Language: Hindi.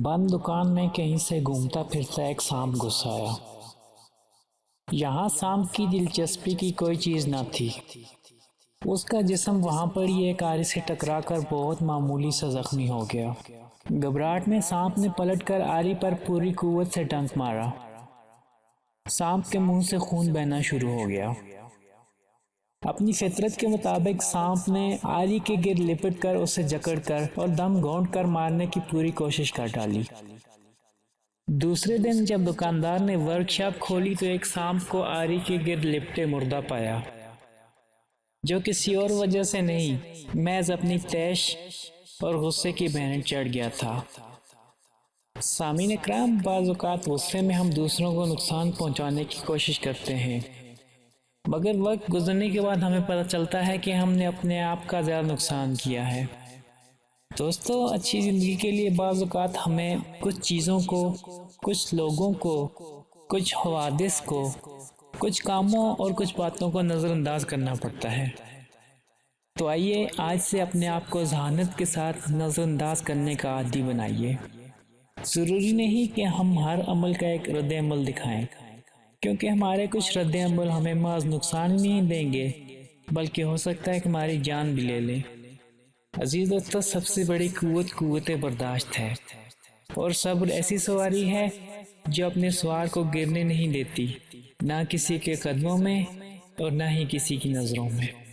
बंद दुकान में कहीं से घूमता फिरता एक सांप घुस आया। यहाँ सांप की दिलचस्पी की कोई चीज न थी। उसका जिस्म वहां पर ही एक आरी से टकराकर बहुत मामूली सा जख्मी हो गया। घबराहट में सांप ने पलटकर आरी पर पूरी कुव्वत से डंक मारा। सांप के मुंह से खून बहना शुरू हो गया। अपनी फितरत के मुताबिक सांप ने आरी के गिर्द लिपट कर उसे जकड़कर और दम घोंट कर मारने की पूरी कोशिश कर डाली। दूसरे दिन जब दुकानदार ने वर्कशॉप खोली तो एक सांप को आरी के गिर्द लिपटे मुर्दा पाया, जो किसी और वजह से नहीं, महज अपनी तैश और गुस्से की भैंट चढ़ गया था। सामीन इकराम, बाज़ औक़ात गुस्से में हम दूसरों को नुकसान पहुंचाने की कोशिश करते हैं, मगर वक्त गुजरने के बाद हमें पता चलता है कि हमने अपने आप का ज़्यादा नुकसान किया है। दोस्तों, अच्छी ज़िंदगी के लिए बाज़ औक़ात हमें कुछ चीज़ों को, कुछ लोगों को, कुछ हवादिस को, कुछ कामों और कुछ बातों को नज़रअंदाज करना पड़ता है। तो आइए आज से अपने आप को ज़हानत के साथ नज़रअंदाज करने का आदी बनाइए। ज़रूरी नहीं कि हम हर अमल का एक रद्द-ए-अमल दिखाएं, क्योंकि हमारे कुछ रद्द-ए-अमल हमें महज नुकसान नहीं देंगे, बल्कि हो सकता है कि हमारी जान भी ले लें। अजीज दोस्तों, सबसे बड़ी कुव्वत बर्दाश्त है, और सब्र ऐसी सवारी है जो अपने सवार को गिरने नहीं देती, ना किसी के कदमों में और ना ही किसी की नज़रों में।